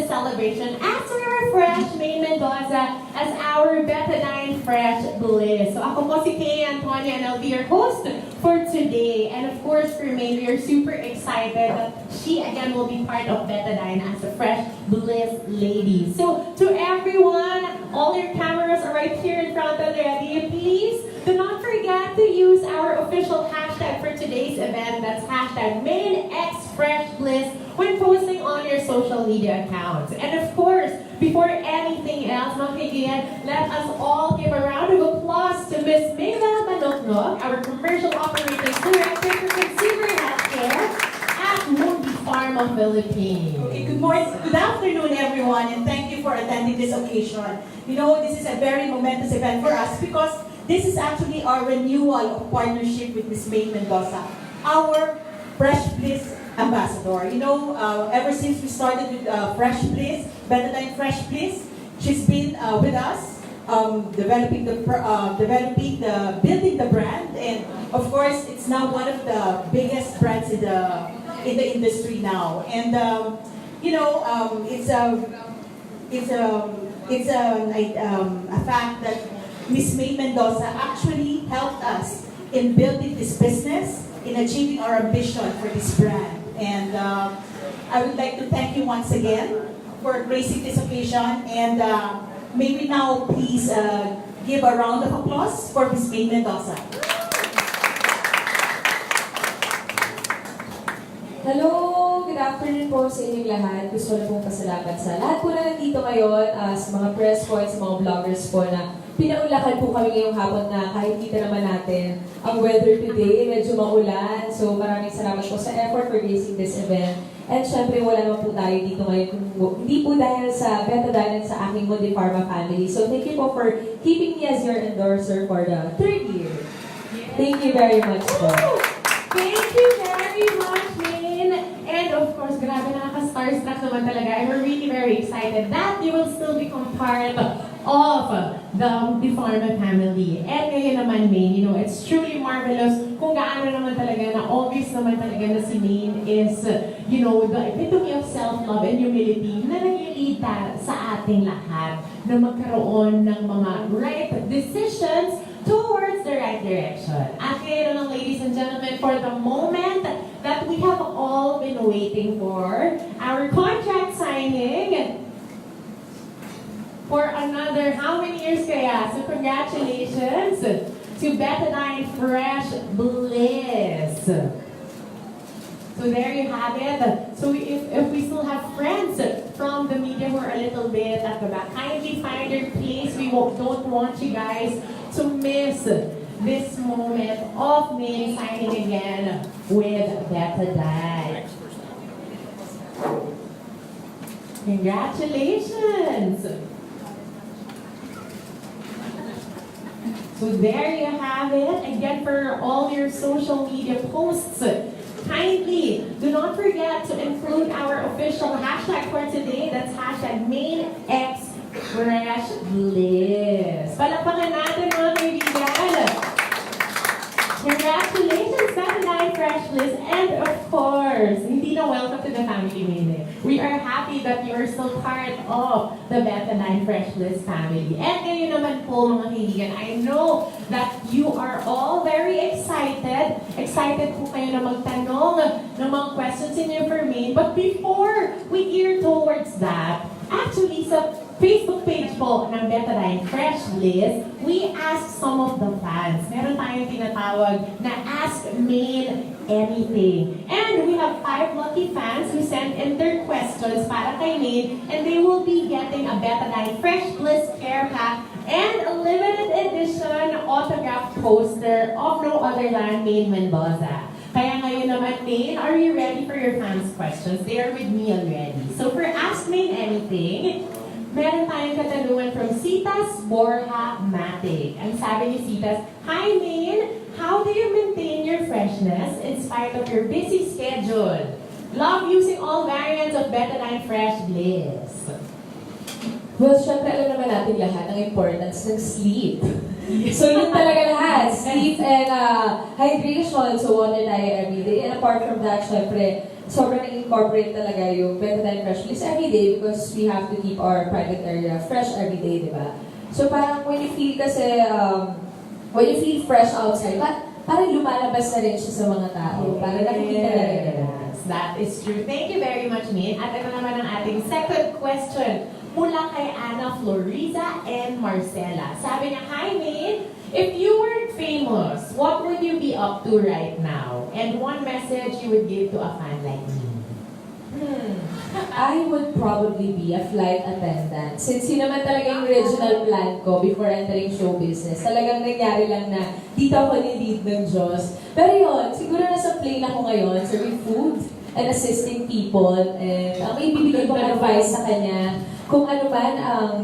celebration as we refresh Maine Mendoza as our Betadine Fresh Bliss. So ako po si Kay Antonia and I'll be your host for today. And of course for Maine, we are super excited that she again will be part of Betadine as a Fresh Bliss lady. So to everyone, all your cameras are right here in front already. Please do not forget to use our official hashtag for today's event. That's hashtag MaineXFreshBliss when posting on your social media accounts. And of course, before anything else, mga kaibigan, let us all give a round of applause to Miss Maine Mendoza, our Commercial Operations Director for Consumer Healthcare at Mundi Pharma Philippines. Okay, good afternoon everyone, and thank you for attending this occasion. You know, this is a very momentous event for us because this is actually our renewal of partnership with Miss Maine Mendoza, our Fresh Bliss ambassador. You know, ever since we started with Fresh Bliss, Betadine Fresh Bliss, she's been with us, building the brand, and of course, it's now one of the biggest brands in the industry now. And you know, it's a fact that Miss Maine Mendoza actually helped us in building this business, in achieving our ambition for this brand. And I would like to thank you once again for gracing this occasion. And may we now please give a round of applause for Miss Maine Mendoza. Hello! Good afternoon po sa inyong lahat. Gusto na pong pasalamat sa lahat po na nandito ngayon, sa mga press points, sa mga vloggers po na pinaunlakan po kami ngayong hapon na kahit kita naman natin ang weather today, medyo maulan. So maraming salamat po sa effort for gracing this event. And syempre wala naman po tayo dito ngayon hindi po dahil sa Betadine at sa aking Mundi Pharma family. So thank you po for keeping me as your endorser for the 3rd year. Thank you very much po. Thank you very much, Maine. And of course, grabe nakaka-starstruck naman talaga. And we're really very excited that you will still become part of the Pharma family. And ngayon naman, Maine, you know, it's truly marvelous kung gaano naman talaga na obvious naman talaga na si Maine is, you know, the epitome of self-love and humility na nag-lead sa ating lahat na magkaroon ng mga right decisions towards the right direction. At ngayon naman, ladies and gentlemen, for the moment that we have all been waiting for, our contract signing for another how many years kaya? So congratulations to Betadine Fresh Bliss. So there you have it. So if we still have friends from the media who are a little bit at the back, kindly find your place. We don't want you guys to miss this moment of Maine signing again with Betadine. Congratulations! So there you have it. Again, for all your social media posts, kindly do not forget to include our official hashtag for today. That's hashtag MaineXFreshBliss. Palakpakan natin mga kaibigan. Congratulations, Betadine Fresh Bliss. And of course, hindi na welcome to the family, Maine. We are happy that you are still part of the Betadine Fresh Bliss family. And ngayon naman po, mga kaibigan, I know that you are all very excited. Excited po kayo na magtanong ng mga questions inyo for Maine. But before we gear towards that, actually, sa Facebook page po ng Betadine Fresh Bliss, we asked some of the fans. Meron tayong tinatawag na Ask Maine Anything. And we have 5 lucky fans who sent in their questions para kay Maine, and they will be getting a Betadine Fresh Bliss care pack and a limited edition autograph poster of no other than Maine Mendoza. Kaya ngayon naman, Maine, are you ready for your fans' questions? They are with me already. So for Ask Maine Anything, meron tayong katanungan from Citas Borja Matic. Ang sabi ni Citas, "Hi Maine, how do you maintain your freshness in spite of your busy schedule? Love using all variants of Betadine Fresh Bliss." Well, syempre alam naman natin lahat ang importance ng sleep. So yun talaga lahat. Sleep and hydration. So water tayo every day. And apart from that, syempre, sobrang na-incorporate talaga yung Betadine Fresh Bliss every day because we have to keep our private area fresh every day, di ba? So parang when you feel kasi, when you feel fresh outside, parang lumalabas na rin siya sa mga tao. Parang nakikita na rin nila. That is true. Thank you very much, Min. At ito naman ang ating second question mula kay Ana Floriza and Marcela. Sabi niya, hi, Min. If you weren't famous, what would you be up to right now? And one message you would give to a fan like me? I would probably be a flight attendant. Since yun naman talaga yung original plan ko before entering show business. Talagang nangyari lang na dito ako ni-lead ng Diyos. Pero yun, siguro nasa plane ako ngayon, serving food and assisting people. And ang ibibigay kong advice sa kanya, kung ano man ang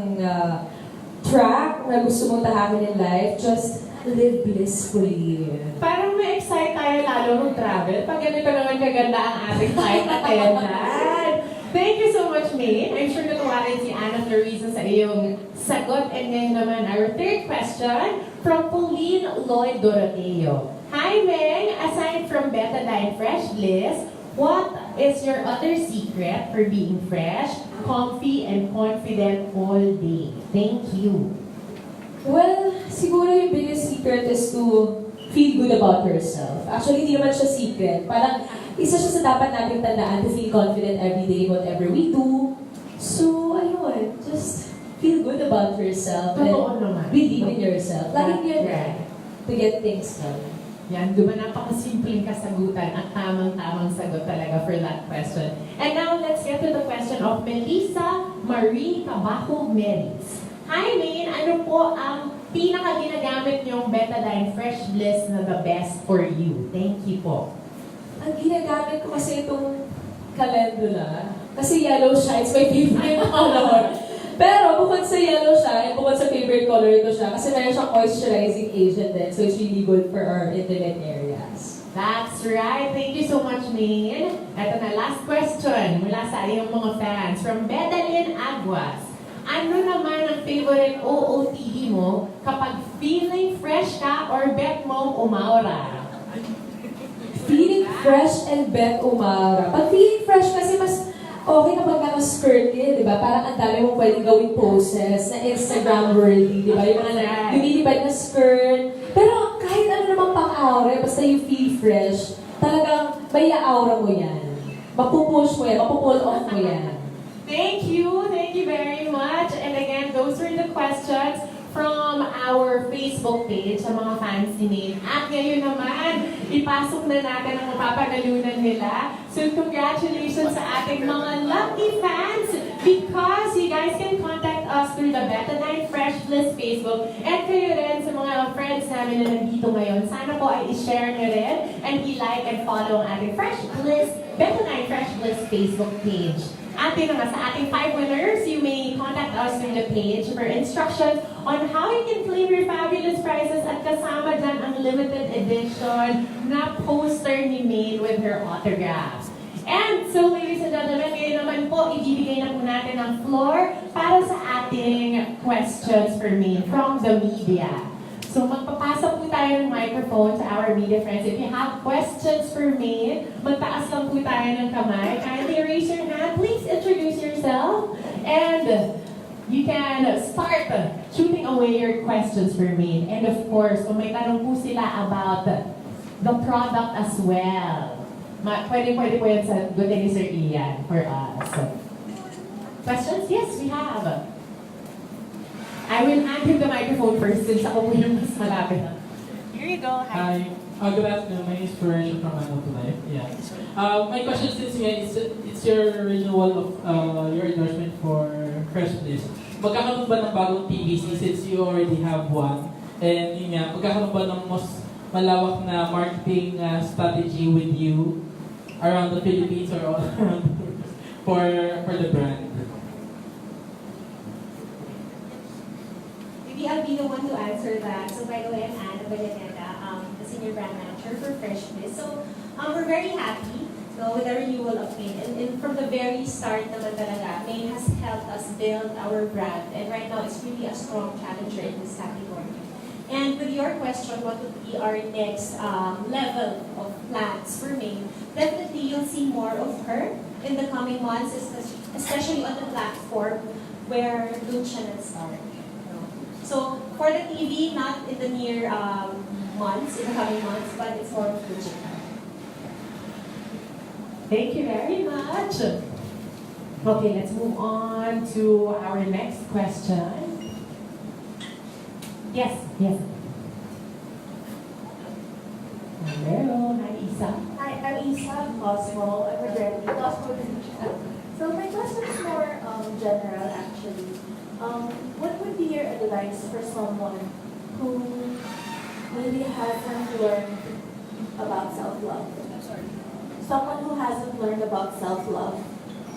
track na gusto mong tahakin in life, just live blissfully. Parang ma-excite tayo lalo mag-travel pag ganito naman kaganda ang ating flight attendant. Thank you so much, Maine. I'm sure natuwa rin si Ana Floriza sa iyong sagot. And ngayon naman, our third question from Pauline Lloyd Doroteo. Hi, Meng. Aside from Betadine Fresh Bliss, what is your other secret for being fresh, comfy, and confident all day? Thank you. Well, siguro yung biggest secret is to feel good about yourself. Actually, hindi naman siya secret. Parang isa siya sa dapat nating tandaan to feel confident every day whatever we do. So, ayun, just feel good about yourself Totoo and naman. believe in yourself. Laging yun Right. to get things done. Yan, di ba napakasimpleng kasagutan at tamang-tamang sagot talaga for that question. And now, let's get to the question of Melissa Marie Cabajo Meris. Hi, Maine. Ano po ang pinaka-ginagamit niyong Betadine Fresh Bliss na the best for you? Thank you po. Ang ginagamit ko kasi itong calendula. Kasi yellow siya. It's my favorite color. Pero bukod sa yellow siya, and bukod sa favorite color ito siya, kasi meron siyang moisturizing agent din. So it's really good for our intimate areas. That's right. Thank you so much, Maine. Ito na, last question mula sa iyong mga fans from Bedalyn Aguas. Ano naman ang favorite OOTD mo kapag feeling fresh ka or bet mong umaura? Feeling fresh and bet umaura. Pag feeling fresh kasi mas okay kapag naka-skirt ka, di ba? Parang ang dami mong pwedeng gawing poses na Instagram-worthy, di ba? Yung mga lumilipad na skirt. Pero kahit ano namang pang-aura, basta you feel fresh, talagang may aura mo yan. Mapupush mo yan, mapupull off mo yan. Thank you very much. And again, those were the questions from our Facebook page sa mga fans ni Maine. At ngayon naman, ipasok na natin ang mapapagalunan nila. So congratulations sa ating mga lucky fans because you guys can contact us through the Betadine Fresh Bliss Facebook. And kayo rin sa mga friends namin na nandito ngayon, sana po ay i-share nyo rin and i-like and follow ang ating Fresh Bliss, Betadine Fresh Bliss Facebook page. At yun nga, sa ating 5 winners, you may contact us through the page for instructions on how you can claim your fabulous prizes at kasama dyan ang limited edition na poster ni Maine with her autographs. And so, ladies and gentlemen, ngayon naman po, ibibigay na po natin ang floor para sa ating questions for Maine from the media. So magpapasa po tayo ng microphone sa our media friends. If you have questions for me, magtaas lang po tayo ng kamay. Kindly raise your hand. Please introduce yourself. And you can start shooting away your questions for me. And of course, kung may tanong po sila about the product as well, pwede po yan sa good ni Sir Ian for us. Questions? Yes, we have. I will hand him the microphone first since ako po yung mas malapit. Here you go. Hi. Good afternoon. My inspiration from Ano to Life. Yeah. My question since it's your renewal of your endorsement for Fresh Bliss. Magkakaroon ba ng bagong TVC since you already have one? And yun nga, magkakaroon ba ng mas malawak na marketing strategy with you around the Philippines or all around for the brand? Maybe I'll be the one to answer that. So by the way, I'm Anna Vallaneda, the Senior Brand Manager for Fresh Bliss. So we're very happy with the renewal of Maine. And from the very start naman talaga, Maine has helped us build our brand. And right now, it's really a strong challenger in this category. And with your question, what would be our next level of plans for Maine? Definitely, you'll see more of her in the coming months, especially on the platform where doon siya nag-start. So, for the TV, not in the near months, in the coming months, but it's more of digital. Thank you very much. Okay, let's move on to our next question. Yes. Hello, hi Isa. Hi, I'm Isa Cosmo. I'm a Jeremy Cosmo. So my question is more general actually. What would be your advice for someone who maybe hasn't learned about self-love? Someone who hasn't learned about self-love.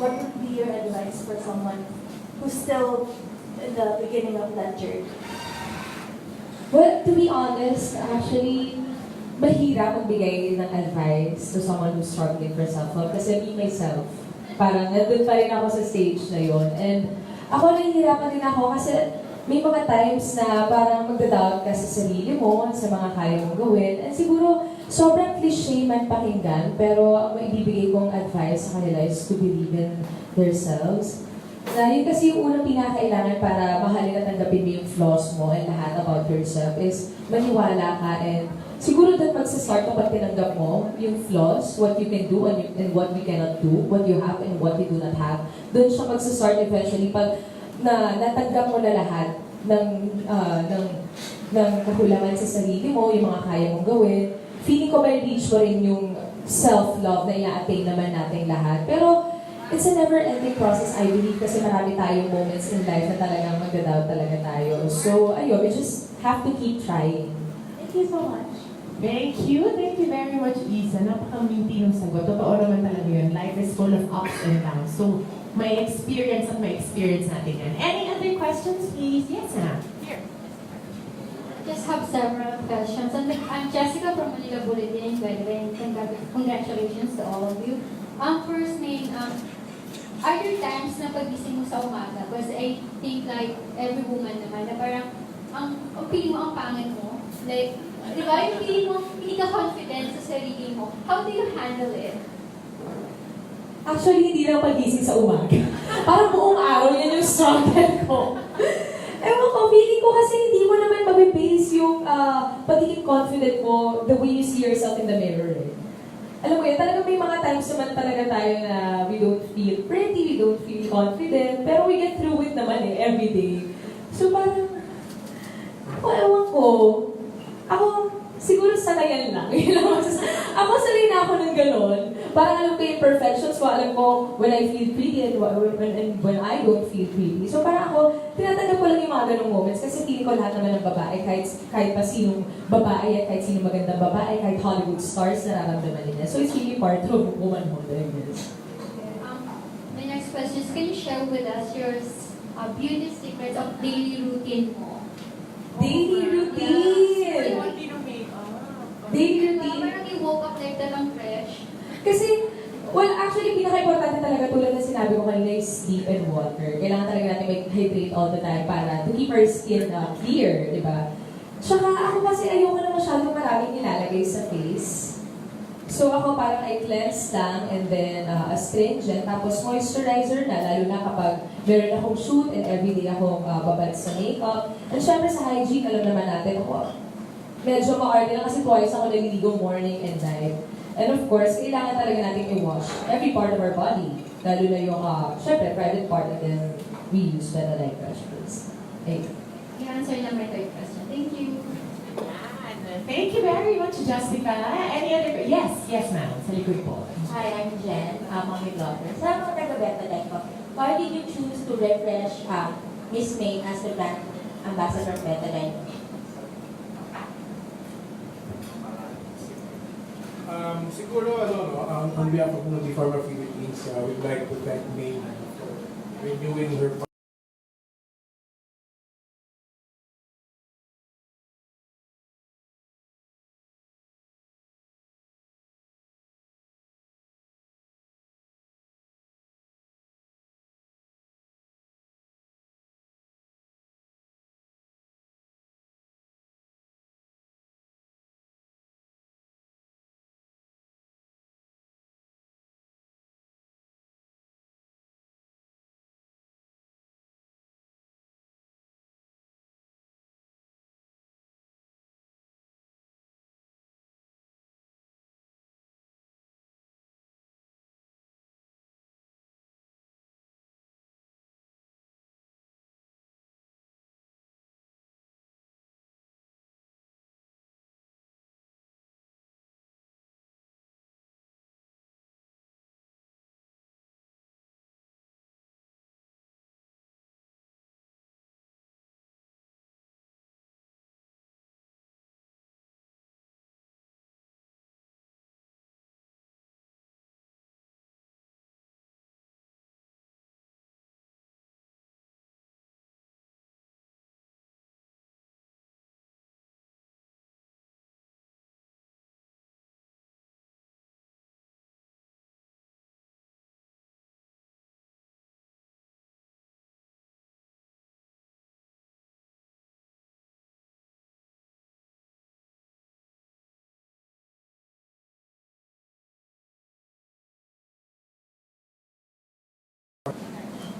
What would be your advice for someone who's still in the beginning of that journey? Well, to be honest, actually, mahirap magbigay ng advice to someone who's struggling for self-love. Kasi me, myself, parang nandun pa rin ako sa stage na yon. And ako, nahihirapan din ako kasi may mga times na parang magdadoubt ka sa sarili mo, sa mga kaya mong gawin. And siguro, sobrang cliche man pakinggan, pero ang maibibigay kong advice sa kanila is to believe in themselves. Na yun kasi yung unang pinakailangan para mahalin at tanggapin mo yung flaws mo and lahat about yourself is maniwala ka and siguro doon magsastart kapag tinanggap mo yung flaws, what you can do and what you cannot do, what you have and what you do not have. Doon siya magsastart eventually pag natanggap mo na lahat ng kakulangan sa sarili mo, yung mga kaya mong gawin. Feeling ko may reach mo rin yung self-love na ina-attain naman natin lahat. Pero it's a never-ending process, I believe, kasi marami tayong moments in life na talagang mag-doubt talaga tayo. So, ayun, we just have to keep trying. Thank you so much. Thank you very much, Isa. Napaka-minty ng sagot. Totoo naman talaga yun. Life is full of ups and downs. So, may experience natin yan. Any other questions, please? Yes, ma'am. Here. Just have several questions. And I'm Jessica from Manila Bulletin, by the way, and congratulations to all of you. First, Maine, are there times na pagising mo sa umaga? Because I think like every woman naman, na parang ang feeling mo ang pangit mo. Like, di ba? Yung feeling mo, hindi ka confident sa sarili mo. How do you handle it? Actually, hindi lang pagising sa umaga. Parang buong araw, yan yung struggle ko. Ewan ko, feeling ko kasi hindi mo naman mabibase yung pagiging confident mo the way you see yourself in the mirror. Eh. Alam mo yun, talagang may mga times naman talaga tayo na we don't feel pretty, we don't feel confident, pero we get through it naman every day. So parang, ewan ko, ako, siguro sanayan lang. Ako sanay na ako ng gano'n. Parang alam ko yung perfections ko, alam ko when I feel pretty and when I don't feel pretty. So parang ako, tinatanggap ko lang yung mga ganong moments kasi feeling ko lahat naman ng babae, kahit pa sinong babae at kahit sinong magandang babae, kahit Hollywood stars, nararamdaman nila. So it's really part of womanhood, I guess. My next question is, can you share with us your beauty secrets of daily routine mo? Daily routine! Daily routine. Parang you woke up like that lang fresh. Kasi, well, actually, pinaka-importante talaga tulad na sinabi ko kanina is sleep and water. Kailangan talaga natin mag-hydrate all the time para to keep our skin clear, di ba? Tsaka ako kasi ayoko na masyadong maraming nilalagay sa face. So ako parang I cleanse lang and then astringent, tapos moisturizer na, lalo na kapag meron akong shoot and everyday akong babad sa makeup. And syempre sa hygiene, alam naman natin ako, medyo ma-arte lang kasi twice ako naliligo morning and night. And of course, kailangan talaga natin i-wash every part of our body. Lalo na yung, syempre, private part and then we use Betadine brush first. Okay. You answered na my third question. Thank you. Thank you very much, Jessica. Any other? Yes, ma'am. Sa likod po. Hi, I'm Jen, mommy blogger. Sa mga taga-Betadine ko, why did you choose to refresh Miss Maine as the brand ambassador of Betadine? Siguro, on behalf of the Farmer Philippines, we'd like to thank Maine for renewing her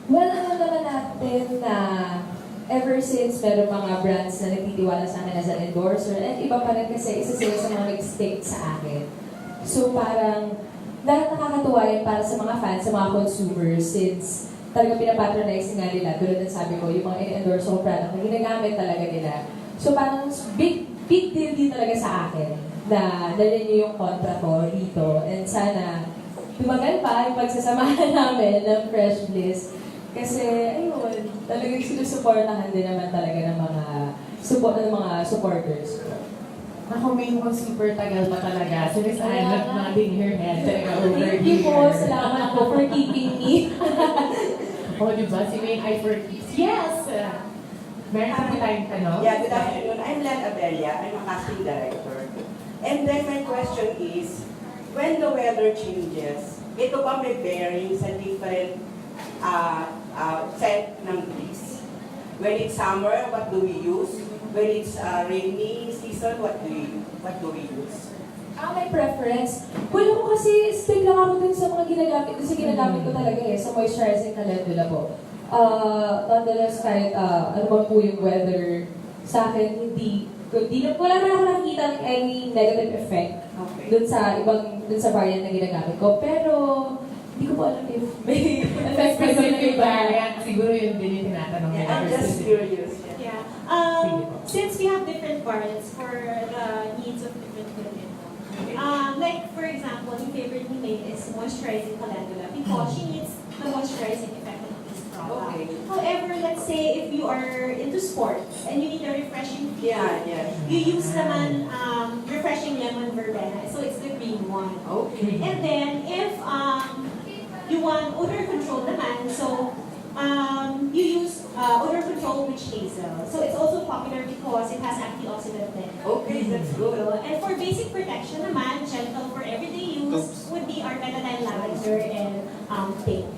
Well, alam naman natin na ever since meron mga brands na nagtitiwala sa akin as an endorser, at iba pa rin kasi isa sila sa mga nag-stick sa akin. So parang, dahil nakakatuwa yan para sa mga fans, sa mga consumers, since talaga pinapatronize nga nila, tulad ng sabi ko, yung mga in-endorse ko product na ginagamit talaga nila. So parang big deal din talaga sa akin na dalhin niyo yung kontra ko dito. And sana tumagal pa yung pagsasamahan namin ng Fresh Bliss. Kasi, ayun, talagang sinusuportahan din naman talaga ng mga supporters ko. Ako, may mukhang super tagal pa talaga. So, Miss Anne, nodding her head talaga over Thank here. you po. Salamat po for keeping me. Oh, diba? Si Maine ay for keeps. Yes! Meron pa tayong tanong? Yeah, good afternoon. I'm Len Abelia. I'm a casting director. And then my question is, when the weather changes, ito ba may bearing sa different set ng Bliss? When it's summer, what do we use? When it's rainy season, what do we use? May preference. Wala ko kasi stick lang ako dun sa mga ginagamit. Kasi ginagamit ko talaga sa moisturizing calendula po. Nonetheless, kahit ano ba po yung weather, sa akin, wala naman ako nakikita ng any negative effect dun sa variant na ginagamit ko. Pero, hindi ko po alam if may effect pa Specific variant, siguro yun din yung tinatanong nila. I'm just curious. Yeah. Since we have different variants for the needs of different women, like for example, yung favorite ni May is moisturizing calendula because she needs the moisturizing effect of this product. Okay. However, let's say if you are into sports and you need a refreshing feel, you use naman refreshing lemon verbena, so it's the green one. Okay. And then if you want odor control naman, so you use odor control witch hazel. So it's also popular because it has antioxidant benefit. Okay, that's good. And for basic protection naman, gentle for everyday use would be our Betadine lavender and pink.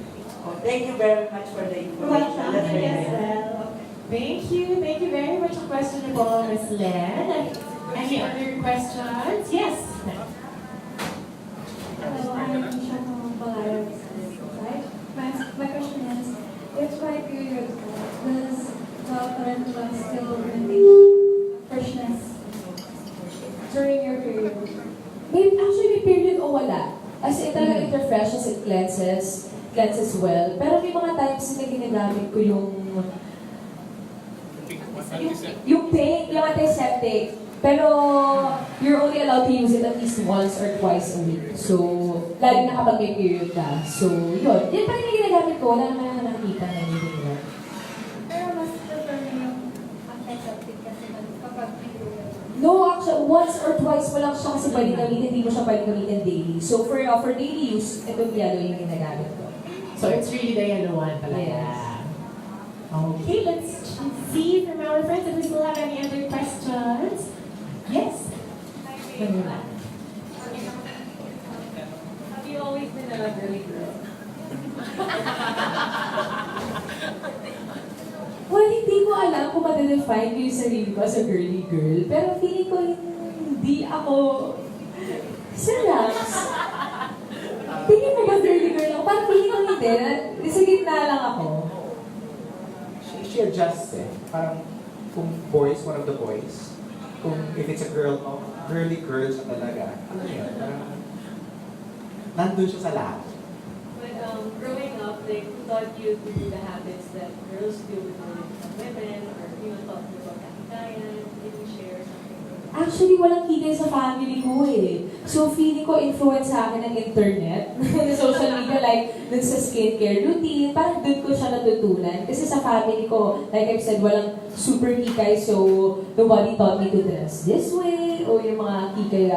Oh, thank you very much for the information. Welcome. That's very Yes, nice. well. Thank you very much. A question po, Ms. Len. Any other questions? Yes. Hello, I'm Isha from Bago. My question is, if by period does the calendula still maintain freshness during your period? Actually, may period o wala. As in, talaga it refreshes, it cleanses well. Pero may mga times na ginagamit ko yung pink, yung antiseptic. Pero you're only allowed to use it at least once or twice a week. So, lalo na kapag may period ka. So, yun. Yan pa rin yung ginagamit ko. Wala naman ako nakikita na hindi. Pero mas prefer niyo yung antiseptic kasi kapag may period. No, actually, once or twice mo lang siya kasi pwede gamitin, hindi mo siya pwede gamitin daily. So, for daily use, itong yellow yung ginagamit ko. So it's really the yellow one talaga. Yes. Okay, let's see from our friends if we still have any other questions. Yes. Manila. Have you always been a girly girl? Well, hindi ko alam kung ma-define ko yung sarili ko as a girly girl. Pero feeling ko hindi ako serious. Tingin mo ba girly girl ako? Parang feeling ko hindi. Sa gitna lang ako. She adjusts Parang kung boys, one of the boys. Kung if it's a girl, girly girl siya talaga. Ano yun? Parang nandun siya sa lahat. But growing up, like, who taught you to do the habits that girls do with women, or even taught you about kahigayan? Did you share something? Actually, walang higay sa family ko So, feeling ko influence sa akin ng internet, ng social media, like, dun sa skincare routine, parang dun ko siya natutunan. Kasi sa family ko, like I've said, walang super higay, so nobody taught me to dress this way, o yung mga higay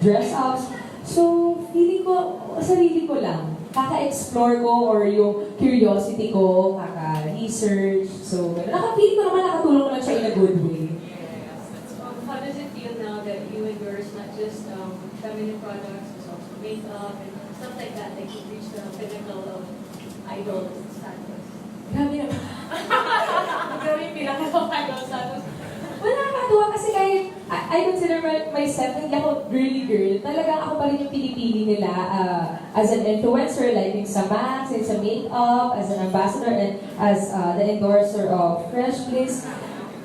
dress ups. So, feeling ko, sarili ko lang. Kaka-explore ko or yung curiosity ko, kaka-research. So, feeling ko naman nakatulong ko lang siya in a good way. How does it feel now that you endorse not just feminine products, but also makeup and stuff like that, like you reach the pinnacle of idol status? Grabe naman. Grabe yung pinaka-idol status. Wala nakakatuwa kasi kahit, I consider myself, hindi ako girly girl. Talagang ako pa rin yung pinipili nila as an influencer, like yung sa Max, yung sa makeup, as an ambassador, and as the endorser of Fresh Bliss.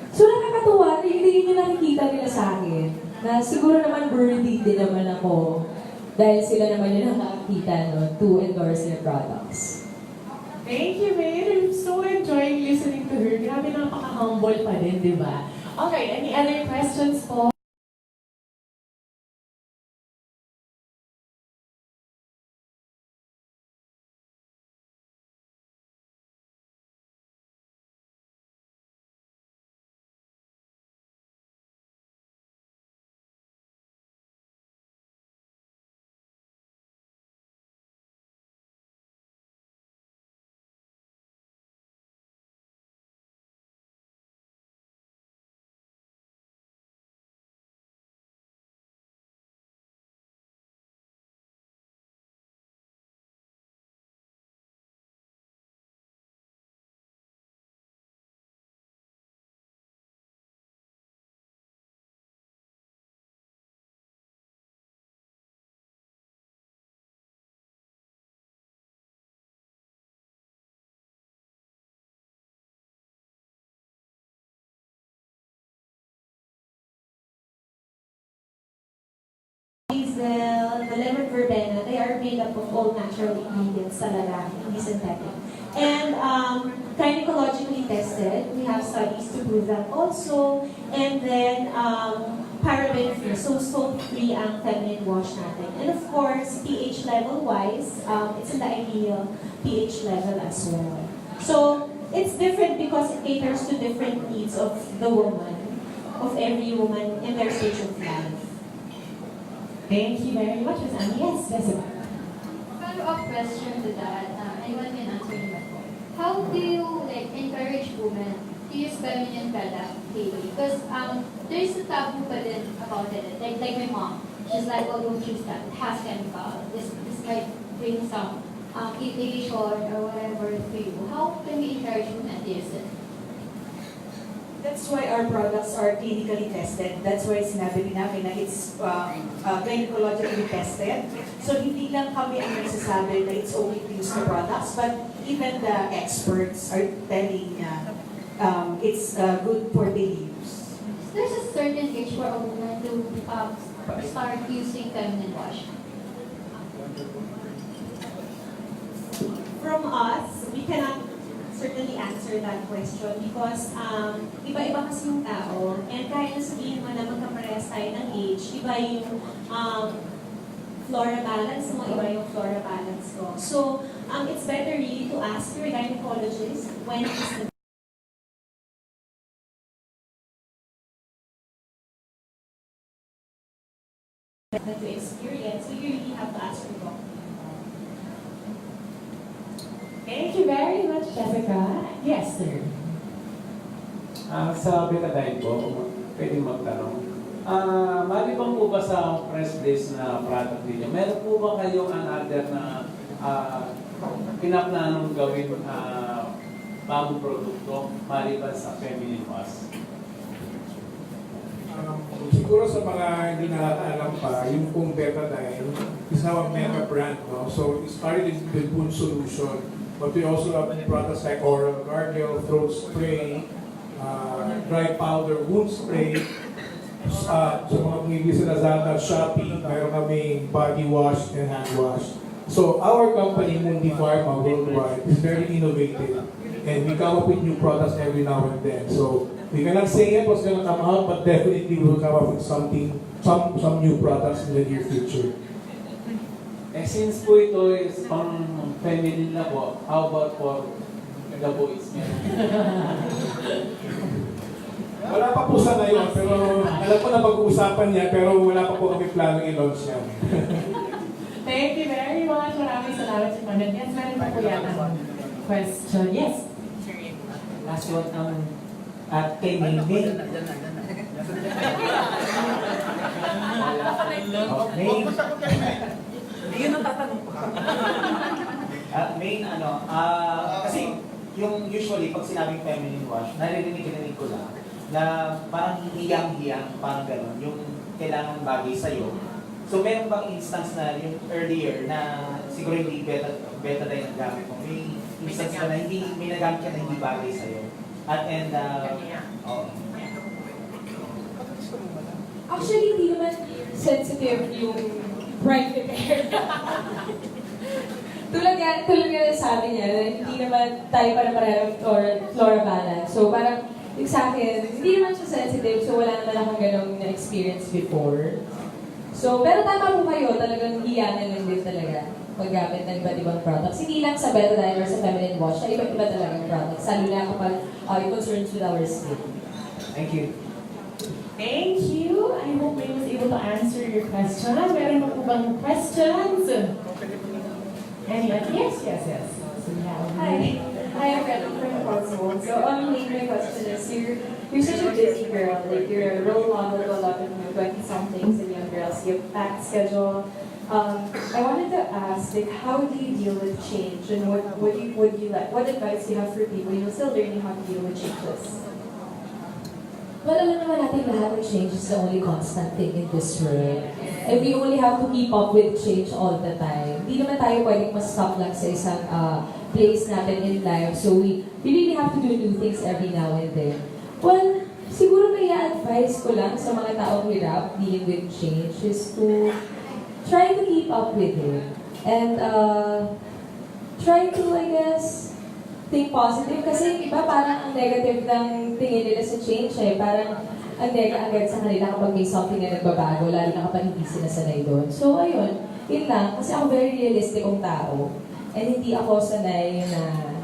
So nakakatuwa, yun yung nakikita nila sa akin. Na siguro naman worthy din naman ako dahil sila naman yung nakakita to endorse their products. Thank you, Maine. I'm so enjoying listening to her. Grabe, napaka-humble pa din, di ba? Okay, any other questions po? Hazel, the lemon verbena, they are made up of all natural ingredients talaga, hindi synthetic. And gynecologically tested, we have studies to prove that also. And then paraben-free, so soap-free ang feminine wash natin. And of course, pH level-wise, it's in the ideal pH level as well. So it's different because it caters to different needs of the woman, of every woman in their stage of life. Thank you very much, Ms. Annie. Yes, Jessica. Follow-up question to that, anyone can answer naman po. How do you encourage women to use feminine product daily? Because there's a taboo pa din about it. Like my mom, she's like, oh, don't use that. It has chemical. This might bring some irritation or whatever to you. How can we encourage women to use it? That's why our products are clinically tested. That's why sinabi namin na it's gynecologically tested. So hindi lang kami ang nagsasabi na it's okay to use the products, but even the experts are telling it's good for daily use. There's a certain age for a woman to start using feminine wash. From us, we cannot certainly answer that question because iba-iba kasi yung tao, and kahit na sabihin mo na magkaparehas tayo ng age, iba yung flora balance mo, iba yung flora balance ko. So, it's better really to ask your gynecologist when is the to experience, so you really have to ask your doctor. Thank you very much, Jessica. Yes, sir. Sa Betadine po, pwede magtanong. Maliban po ba sa press list na product ninyo, meron po ba kayong another na pinaplanong gawin bagong produkto maliban sa feminine wash? Siguro sa mga hindi nakakaalam pa, yung pong Betadine is now a mega brand, no? So it started with Wound Solution, but we also have products like oral gargle, throat spray, dry powder wound spray. Sa mga bumibili sa Lazada, Shopee, mayroon kami body wash and hand wash. So our company, Mundi Pharma Worldwide, is very innovative, and we come up with new products every now and then. So we cannot say yet what's going to come out, but definitely we will come up with something, some new products in the near future. Since po ito is pang feminine na po, how about for the boys? Wala pa po sa ngayon, pero alam ko na pag-uusapan niya, pero wala pa po kami plano i-launch yan. Thank you very much. Maraming salamat sa comment. Yes, meron pa po yata question. Yes. Last one, at kay Maine. Yun ang tatanong ko. Main, kasi yung usually pag sinabing feminine wash, naririnig ko lang. na parang hiyang-hiyang, parang gano'n, yung kailangan bagay sa'yo. So meron bang instance na yung earlier na siguro hindi betadine ang gamit mo? May instance ka na hindi, may nagamit ka na hindi bagay sa'yo? Actually, hindi naman sensitive yung private hair. tulad nga sabi niya, hindi naman tayo para pareho or flora balance. So parang yung sa akin, hindi naman siya sensitive, so wala naman akong ganong na-experience before. So, pero tama po kayo, talagang hiyangan lang din talaga paggamit ng iba't ibang products. Hindi lang sa Betadine or sa feminine wash, na iba't iba talagang products. Lalo na kapag it concerns with our skin. Thank you. Thank you. I hope I was able to answer your question. Meron pa po bang questions? Anyone? Yes. So we have Hi, I'm Rena from Bago. So my question is, you're such a busy girl. Like you're a role model to a lot of 20-somethings and young girls. You have packed schedule. I wanted to ask, like, how do you deal with change, and what advice do you have for people who are still learning how to deal with changes? Well, alam naman natin lahat ng change is the only constant thing in this world. And we only have to keep up with change all the time. Hindi naman tayo pwedeng ma-stop lang sa isang place natin in life. So we really have to do new things every now and then. Well, siguro may advice ko lang sa mga taong hirap dealing with change is to try to keep up with it. And try to, I guess, think positive. Kasi yung iba parang ang negative ng tingin nila sa change eh. Parang ang nega agad sa kanila kapag may something na nagbabago, lalo na kapag hindi sila sanay doon. So ayun, yun lang. Kasi ako very realistic kong tao. And hindi ako sanay na,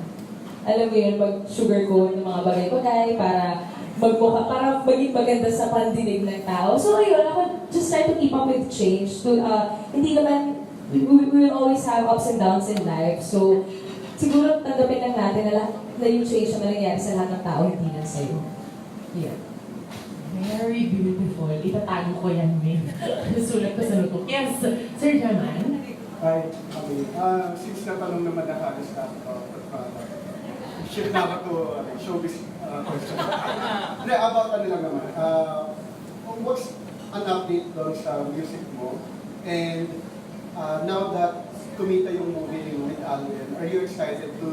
alam mo yun, mag-sugarcoat ng mga bagay-bagay para magmukha, para maging maganda sa pandinig ng tao. So ayun, ako just try to keep up with change. To, hindi naman, we will always have ups and downs in life. So siguro tanggapin lang natin na yung change na nangyayari sa lahat ng tao, hindi lang sa'yo. Yeah. Very beautiful. Itatago ko yan, Min. Sulat ko sa notebook. Yes, Sir Jaman. Hi, kami. Since natanong naman na halos shift na ako to showbiz question. Hindi, about ano lang naman. What's an update doon sa music mo? And now that kumita yung movie with Alden, are you excited to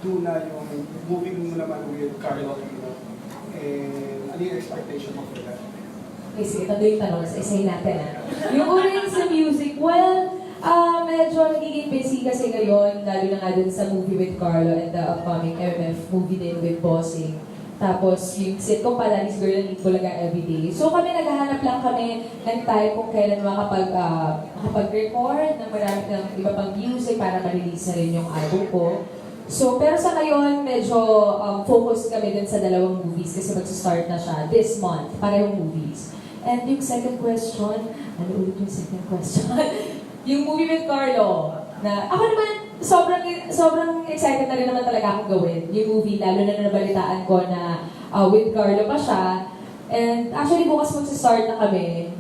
do na yung movie mo naman with Carlo? And ano yung expectation mo for that? Okay, sige, ito yung tanong sa isahin natin. Yung una sa music, well, medyo nagiging busy kasi ngayon, lalo na nga dun sa movie with Carlo and the upcoming MF movie din with Bossing. Tapos yung sitcom pala, This Girl and Bulaga Everyday. So kami naghahanap lang kami ng time kung kailan makapag-record ng marami ng iba pang music para ma-release na rin yung album ko. So, pero sa ngayon, medyo focus kami dun sa dalawang movies kasi mag-start na siya this month, parehong movies. And yung second question, ano ulit yung second question? Yung movie with Carlo, na ako naman, sobrang excited na rin naman talaga akong gawin. Yung movie, lalo na nabalitaan ko na with Carlo pa siya. And actually, bukas mag-start na kami.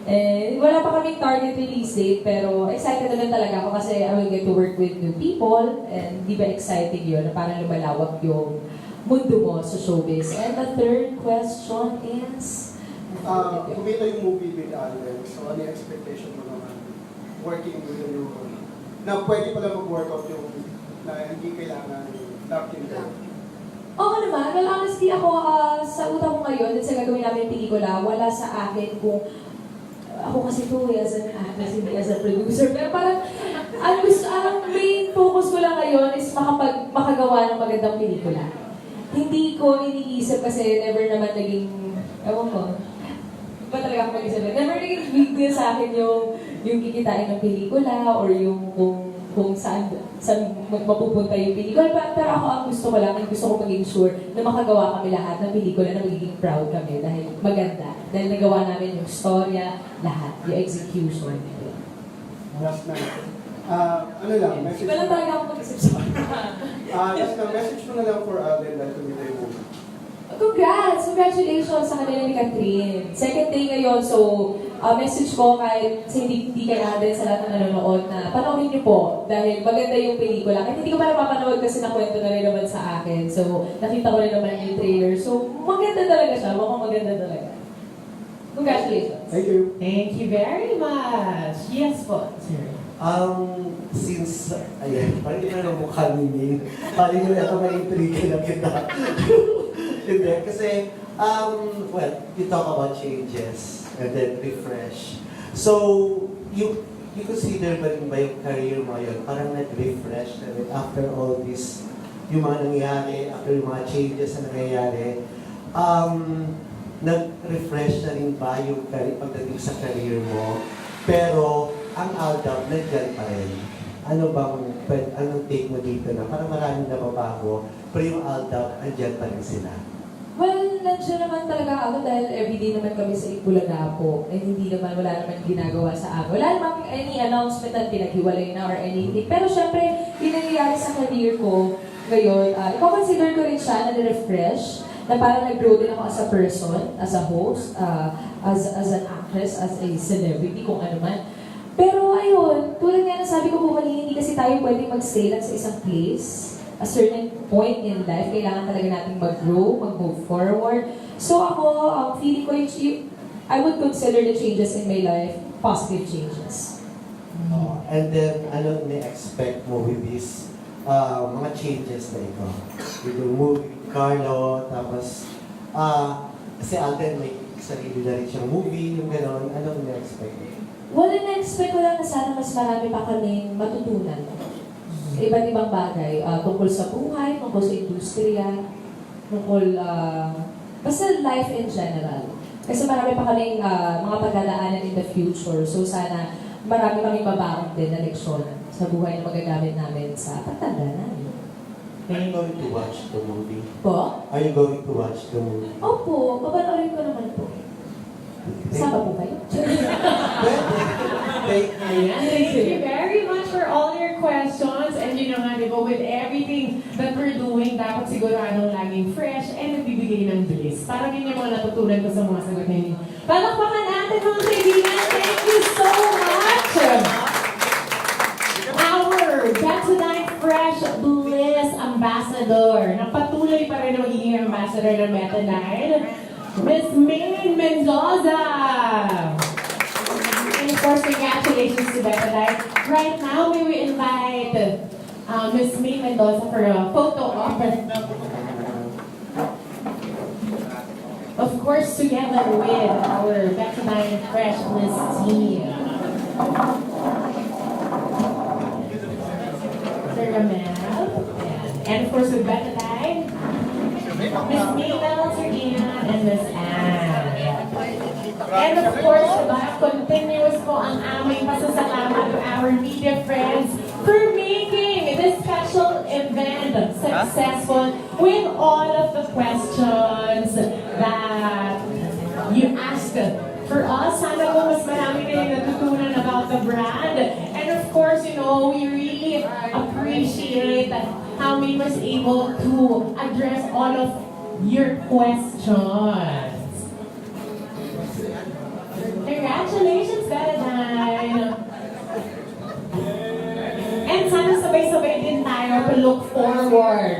And wala pa kaming target release date, pero excited naman talaga ako kasi I will get to work with new people. And di ba exciting yun, na parang lumalawak yung mundo mo sa showbiz. And the third question is... kumita yung movie with Alden, so ano yung expectation mo naman working with a new role? Na pwede pala mag-workout yung na hindi kailangan napkin ka? Oo naman. Well, honestly, ako sa utak ko ngayon, sa gagawin namin pelikula, wala sa akin kung ako kasi ito as an actress, hindi as a producer. Pero parang, ang main focus ko lang ngayon is makagawa ng magandang pelikula. Hindi ko iniisip kasi never naman naging, ewan ko, ba talaga ako mag-isip? Never naging big deal sa akin yung kikitain ng pelikula or yung kung saan mapupunta yung pelikula. Pero ako ang gusto ko lang, gusto ko maging sure na makagawa kami lahat ng pelikula na magiging proud kami dahil maganda. Dahil nagawa namin yung storya, lahat, yung execution. Last na. Ano lang, message Iba lang talaga ako mag-isip sa last na, message mo na lang for Alden dahil kumita yung movie. Congrats! Congratulations sa kanila ni Catherine. Second day ngayon, so message ko kahit sa hindi kailangan din sa lahat ng nanonood na panoorin niyo po dahil maganda yung pelikula. Kahit hindi ko pa napapanood kasi nakwento na rin naman sa akin. So, nakita ko rin naman yung trailer. So, maganda talaga siya. Mukhang maganda talaga. Congratulations. Thank you. Thank you very much. Yes po, sir. Since, ayan, parang ito na mukha ni Maine. Parang yun, ito may intrigue na kita. Hindi, kasi, well, you talk about changes and then refresh. So, you consider ba rin ba yung career mo yun? Parang nag-refresh na rin after all this, yung mga nangyayari, after yung mga changes na nangyayari, nag-refresh na rin ba yung career, pagdating sa career mo? Pero, ang Aldub, nandyan pa rin. Ano ba, anong take mo dito na? Parang maraming nababago, pero yung Aldub, andyan pa rin sila. Well, nandiyan naman talaga ako dahil everyday naman kami sa Itbulaga po. Eh, wala naman ginagawa sa akin. Wala naman any announcement na pinaghiwalay na or anything. Pero syempre, yung nangyayari sa career ko ngayon, i-consider ko rin siya na refresh na parang nag-grow din ako as a person, as a host, as an actress, as a celebrity, kung ano man. Pero ayun, tulad nga na sabi ko po kanina, hindi kasi tayo pwedeng mag-stay lang sa isang place. A certain point in life, kailangan talaga natin mag-grow, mag-move forward. So ako, feeling ko, I would consider the changes in my life positive changes. And then, ano ni-expect mo with this mga changes na ito? With the movie, Carlo, tapos, kasi Alden may sarili na rin siyang movie, yung gano'n, anong ni-expect? Well, na-expect ko lang na sana mas marami pa kaming matutunan. Iba't ibang bagay, tungkol sa buhay, tungkol sa industriya, tungkol, basta life in general. Kasi marami pa kaming mga pagdadaanan in the future, so sana marami kaming mabaon din na leksyon sa buhay na magagamit namin sa pagtanda namin. Are you going to watch the movie? Po? Are you going to watch the movie? Opo, papanoorin ko naman po. Sama po kayo? Thank you very much for all your questions. And you know nga, di ba, with everything that we're doing, dapat siguradong laging fresh and nagbibigay ng bliss. Parang yun yung mga natutunan ko sa mga sagot ninyo. Palakpakan natin mga kaibigan. Thank you so much! Our Betadine Fresh Bliss Ambassador. Napatuloy pa rin ang magiging ambassador ng Betadine, Miss Maine Mendoza. And of course, congratulations to Betadine. Right now, may we invite Miss Maine Mendoza for a photo op. Of course, together with our Betadine Fresh Bliss team. Sir Ramel. And of course, with Betadine, Miss Mabel, Sir Ian, and Miss Anne. And of course, continuous po ang aming pasasalamat to our media friends for making this special event successful with all of the questions that you asked for us. Sana po mas marami kayong natutunan about the brand. And of course, you know, we really appreciate how we was able to address all of your questions. Congratulations, Betadine! And sana sabay-sabay din tayo to look forward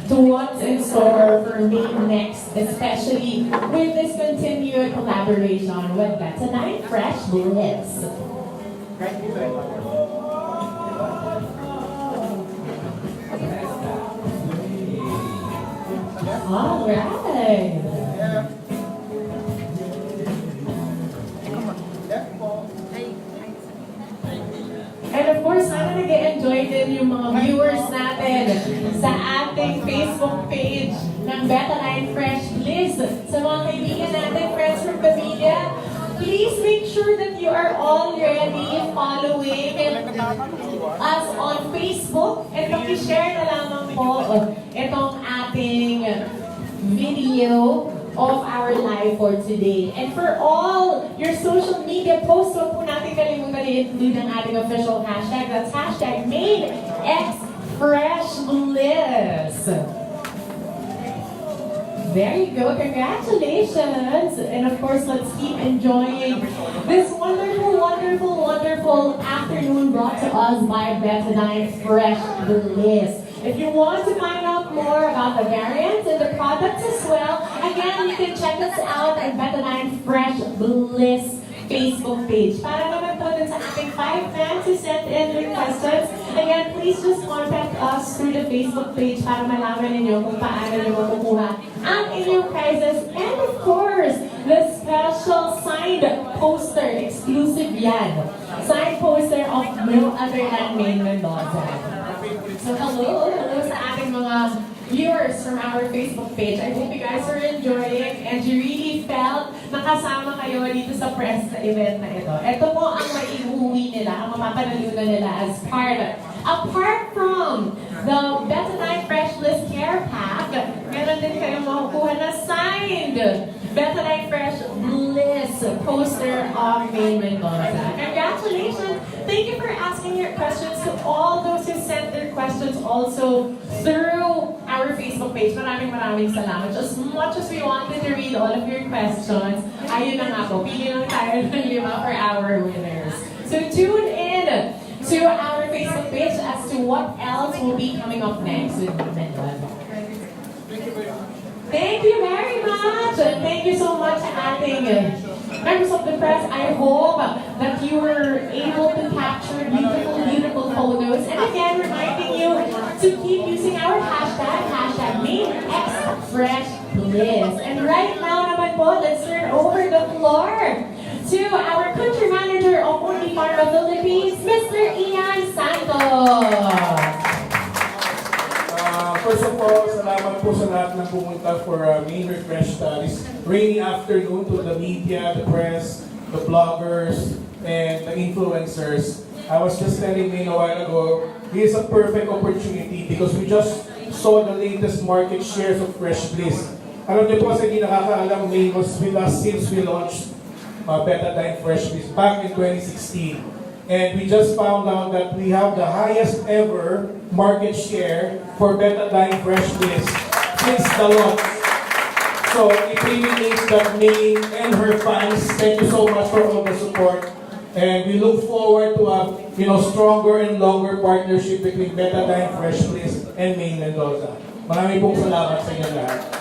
to what's in store for Maine next, especially with this continued collaboration with Betadine Fresh Bliss. All right. And of course, sana nag-enjoy din yung mga viewers natin sa ating Facebook page ng Betadine Fresh Bliss. Sa mga kaibigan natin, friends from pamilya, please make sure that you are already following us on Facebook and paki-share na lamang po itong ating video of our live for today. And for all your social media posts, huwag po natin kalimutan i-include ang ating official hashtag. That's hashtag MaineXFreshBliss. Very good. Congratulations. And of course, let's keep enjoying this wonderful, wonderful, wonderful afternoon brought to us by Betadine Fresh Bliss. If you want to find out more about the variants and the products as well, again, you can check us out at Betadine Fresh Bliss Facebook page. Para naman po dun sa ating 5 fans who sent in their questions, again, please just contact us through the Facebook page para malaman ninyo kung paano nyo makukuha ang inyong prizes. And of course, the special signed poster, exclusive yan. Signed poster of no other than Maine Mendoza. So hello sa ating mga viewers from our Facebook page. I hope you guys are enjoying and you really felt nakasama kayo dito sa press na event na ito. Ito po ang maiuwi nila, ang mapapanalunan nila as part. Apart from the Betadine Fresh Bliss Care Pack, meron din kayong makukuha na signed Betadine Fresh Bliss poster of Maine Mendoza. Congratulations! Thank you for asking your questions to all those who sent their questions also through our Facebook page. Maraming salamat. As much as we wanted to read all of your questions, ayun na nga po, pili lang tayo ng 5 for our winners. So tune in to our Facebook page as to what else will be coming up next with Mendoza. Thank you very much. Thank you so much, ating members of the press. I hope that you were able to capture beautiful, beautiful photos. And again, reminding you to keep using our hashtag MaineXFreshBliss. And right now naman po, let's turn over the floor to our country manager of Only Part of the Philippines, Mr. Ian Santos. First of all, salamat po sa lahat ng pumunta for Maine Refresh this rainy afternoon, to the media, the press, the bloggers, and the influencers. I was just telling Maine a while ago, this is a perfect opportunity because we just saw the latest market shares of Fresh Bliss. Alam niyo po, sa hindi nakakaalam, Maine was with us since we launched Betadine Fresh Bliss back in 2016. And we just found out that we have the highest ever market share for Betadine Fresh Bliss since the launch. So it really means that Maine and her fans, thank you so much for all the support. And we look forward to a stronger and longer partnership between Betadine Fresh Bliss and Maine Mendoza. Maraming pong salamat sa inyo lahat.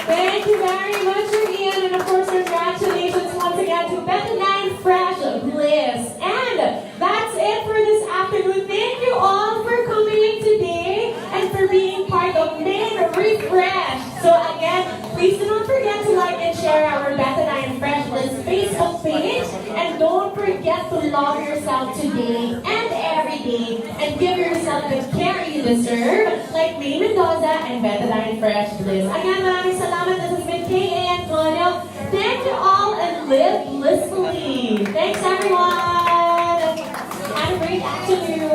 Thank you very much, Sir Ian, and of course, congratulations once again to Betadine Fresh Bliss. And that's it for this afternoon. Thank you all for coming in today and for being part of Maine Refresh. So again, please do not forget to like and share our Betadine Fresh Bliss Facebook page. And don't forget to love yourself today and every day and give yourself the care you deserve, like Maine Mendoza and Betadine Fresh Bliss. Again, maraming salamat. This has been K.A. and Tonyo. Thank you all and live blissfully. Thanks everyone. Have a great afternoon.